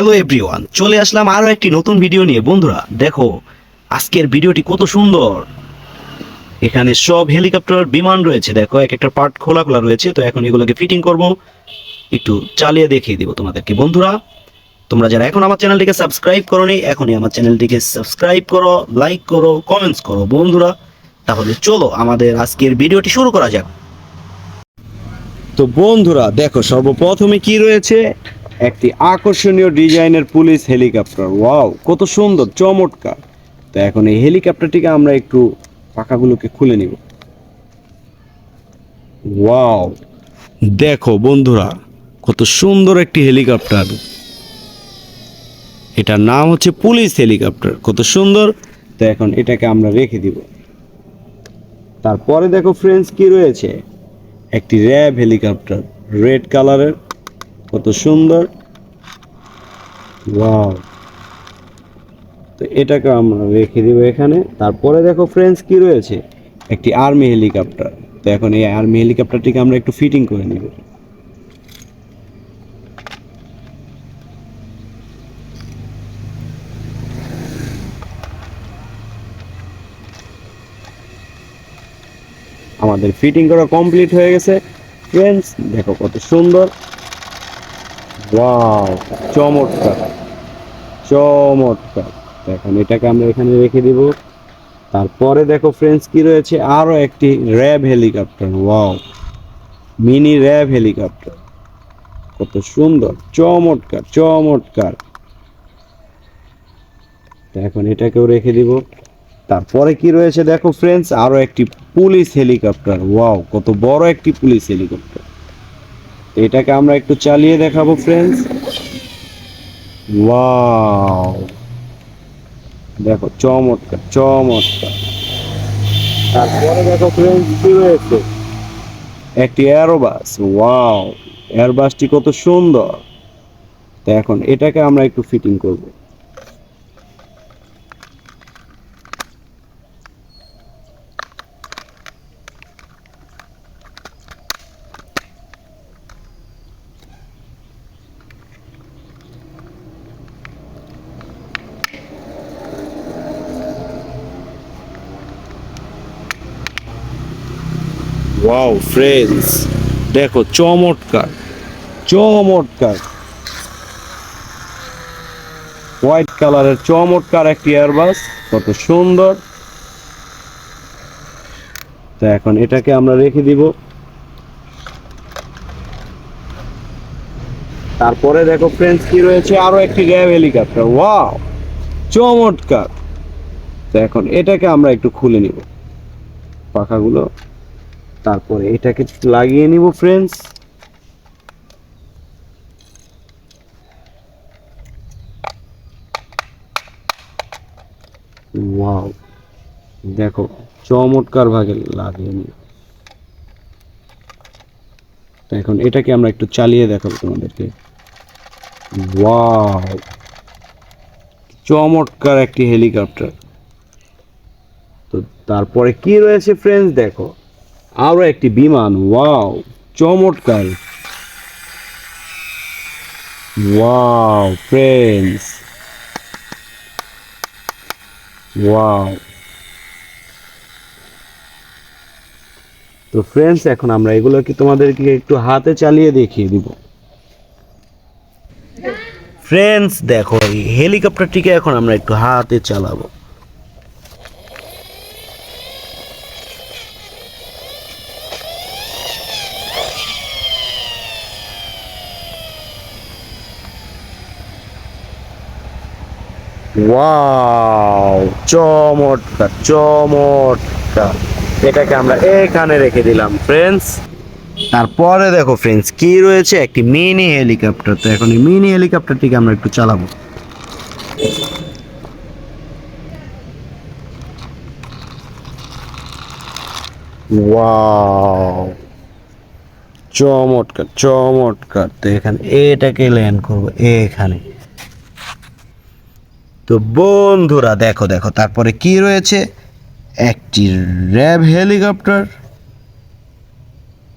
Hello everyone, চলে আসলাম আরো একটি নতুন ভিডিও নিয়ে। বন্ধুরা দেখো, আজকের ভিডিওটি কত সুন্দর। এখানে সব হেলিকপ্টার বিমান রয়েছে, দেখো এক একটা পার্ট খোলা খোলা রয়েছে। তো এখন এগুলোকে ফিটিং করব, একটু চালিয়ে দেখিয়ে দিব তোমাদেরকে। বন্ধুরা, তোমরা যারা এখন আমার চ্যানেলটিকে সাবস্ক্রাইব করোনি, এখনই আমার চ্যানেলটিকে সাবস্ক্রাইব করো, লাইক করো, কমেন্টস করো। বন্ধুরা, তাহলে চলো আমাদের আজকের ভিডিওটি শুরু করা যাক। তো বন্ধুরা দেখো, সর্বপ্রথমে কি রয়েছে, একটি আকর্ষণীয় ডিজাইনের পুলিশ হেলিকপ্টার। ওয়াও, কত সুন্দর, চমৎকার। তো এখন এই হেলিকপ্টারটিকে আমরা একটু পাখাগুলোকে খুলে নিব। ওয়াও, দেখো বন্ধুরা, কত সুন্দর একটি হেলিকপ্টার। এটার নাম হচ্ছে পুলিশ হেলিকপ্টার, কত সুন্দর। তো এখন এটাকে আমরা রেখে দিব। তারপরে দেখো ফ্রেন্ডস, কি রয়েছে, একটি র্যাব হেলিকপ্টার, রেড কালারের, কত সুন্দর। ওয়াও, তো এটাকে আমরা রেখে দিব এখানে। তারপরে দেখো ফ্রেন্ডস, কি রয়েছে, একটি আর্মি হেলিকপ্টার। তো এখন এই আর্মি হেলিকপ্টারটিকে আমরা একটু ফিটিং করে নিব। আমাদের ফিটিং করা কমপ্লিট হয়ে গেছে ফ্রেন্ডস, দেখো কত সুন্দর। ওয়াও, চমৎকার চমৎকার। তো এখন এটাকে আমরা এখানে রেখে দিব। তারপরে দেখো ফ্রেন্ডস, কি রয়েছে, আরো একটি RAB helicopter. Wow, mini RAB helicopter, কত সুন্দর, চমৎকার চমৎকার। তো এখন এটাকেও রেখে দিব। তারপরে কি রয়েছে দেখো ফ্রেন্ডস, আরো একটি পুলিশ হেলিকপ্টার। ওয়াও, কত বড় একটি পুলিশ হেলিকপ্টার। এটাকে আমরা একটু চালিয়ে দেখাবো ফ্রেন্ডস। ওয়াও, দেখো চমৎকার চমৎকার। তারপরে দেখো ফ্রেন্ডস, কি রয়েছে, একটি এয়ারবাস। ওয়াও, এয়ারবাসটি কত সুন্দর। তো এখন এটাকে আমরা একটু ফিটিং করব। ওয়াও ফ্রেন্ডস, দেখো চমৎকার চমৎকার, হোয়াইট কালারের চমৎকার একটি এয়ারবাস, কত সুন্দর। তো এখন এটাকে আমরা রেখে দিব। তারপরে দেখো ফ্রেন্ডস, কি রয়েছে, আরো একটি র্যাব হেলিকপ্টার। ওয়াও, চমৎকার। তো এখন এটাকে আমরা একটু খুলে নিব পাখাগুলো। তারপরে এটাকে লাগিয়ে নিব ফ্রেন্ডস। ওয়াও, দেখো চমৎকার ভাবে লাগিয়ে নিব। তো এখন এটাকে আমরা একটু চালিয়ে দেখাবো তোমাদেরকে। ওয়াও, চমৎকার একটি হেলিকপ্টার। তো তারপরে কি রয়েছে ফ্রেন্ডস, দেখো আরো একটি বিমান। ওয়াও, চমৎকার। Wow friends, wow. তো ফ্রেন্ডস, এখন আমরা এগুলোকে তোমাদেরকে একটু হাতে চালিয়ে দেখিয়ে দিব। ফ্রেন্ডস দেখো, এই হেলিকপ্টারটিকে এখন আমরা একটু হাতে চালাবো। ওয়াও, চমৎকার চমৎকার। এটাকে আমরা এখানে রেখে দিলাম ফ্রেন্ডস। তারপরে দেখো ফ্রেন্ডস, কি রয়েছে, একটি মিনি হেলিকপ্টার। তো এখন এই মিনি হেলিকপ্টারটিকে আমরা একটু চালাবো। ওয়াও, চমৎকার চমৎকার। তো এখানে এটাকে ল্যান্ড করবো এখানে। তো বন্ধুরা দেখো দেখো, তারপরে কি রয়েছে, একটি র্যাব হেলিকপ্টার,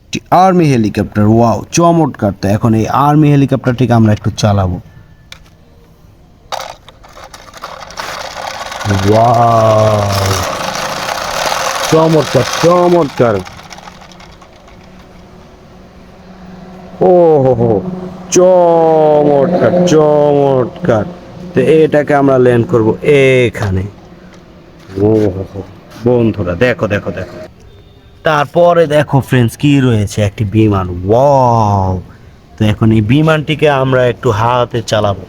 একটি আর্মি হেলিকপ্টার। ওয়াও, চমৎকার। তো এখন এই আর্মি হেলিকপ্টারটিকে আমরা একটু চালাবো। ওয়াও, চমৎকার চমৎকার। ও হো হো, চমৎকার চমৎকার। তো এটাকে আমরা ল্যান্ড করব এখানে। ও হো হো, বন্ধুরা দেখো দেখো দেখো। তারপরে দেখো ফ্রেন্ডস কি রয়েছে, একটি বিমান। ওয়াও, তো এখন এই বিমানটিকে আমরা একটু হাতে চালাবো।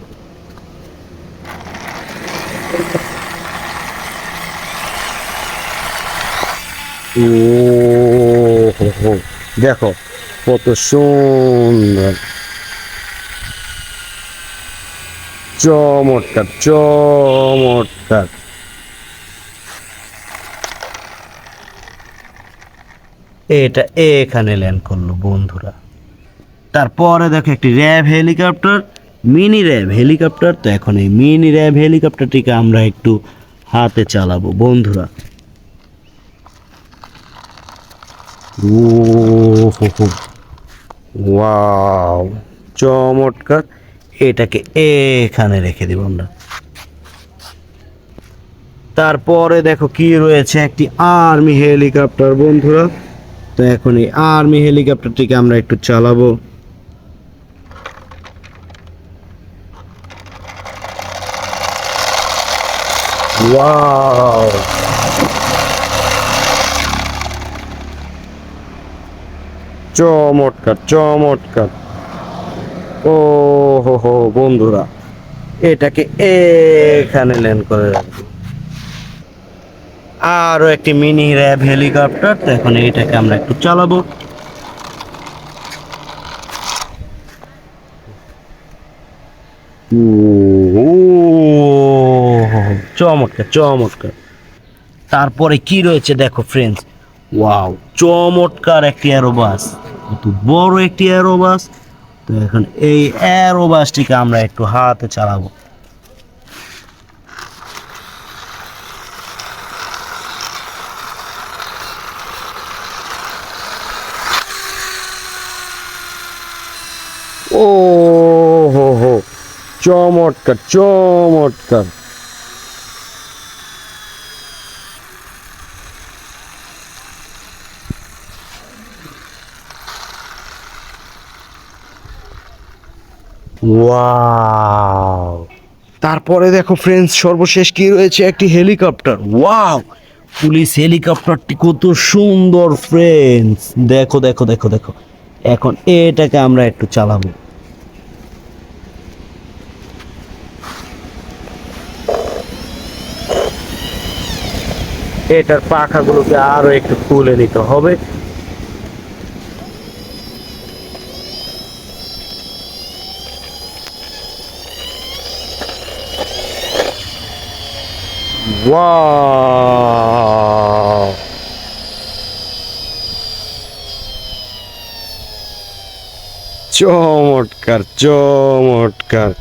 ও হো হো, দেখো কত সুন্দর, চমৎকার চমৎকার। এটা এখানে ল্যান্ড করলো বন্ধুরা। তারপরে দেখো একটি RAB helicopter, mini RAB helicopter. তো এখন এই মিনি র্যাব হেলিকপ্টারটিকে আমরা একটু হাতে চালাবো বন্ধুরা। ও হো হো, ওয়াও, চমৎকার। এটাকে এখানে রেখে দিব আমরা। তারপরে দেখো কি রয়েছে, একটি আর্মি হেলিকপ্টার বন্ধুরা। তো এখন এই আর্মি হেলিকপ্টারটিকে আমরা একটু চালাবো। ওয়াও, চমৎকার চমৎকার। ও হো হো বন্ধুরা, এটাকে এখানে ল্যান্ড করে রাখবো। আরো একটি মিনি র্যাব হেলিকপ্টার। তো এখন এটাকে আমরা একটু চালাবো। ও চমৎকার চমৎকার। তারপরে কি রয়েছে দেখো ফ্রেন্ডস। ওয়াও, চমৎকার একটি অ্যারোবাস, কত বড় একটি অ্যারোবাস। তো এখন এই অ্যারোবাসটিকে আমরা একটু হাতে চালাবো। ও হো হো, চমৎকার চমৎকার। ওয়াও, তারপরে দেখো ফ্রেন্ডস সর্বশেষ কি রয়েছে, একটি হেলিকপ্টার। ওয়াও, পুলিশ হেলিকপ্টারটি কত সুন্দর ফ্রেন্ডস, দেখো দেখো দেখো দেখো। এখন এটাকে আমরা একটু চালাবো। এটার পাখাগুলোকে আরো একটু খুলে নিতে হবে। ওয়াও, চমৎকার চমৎকার।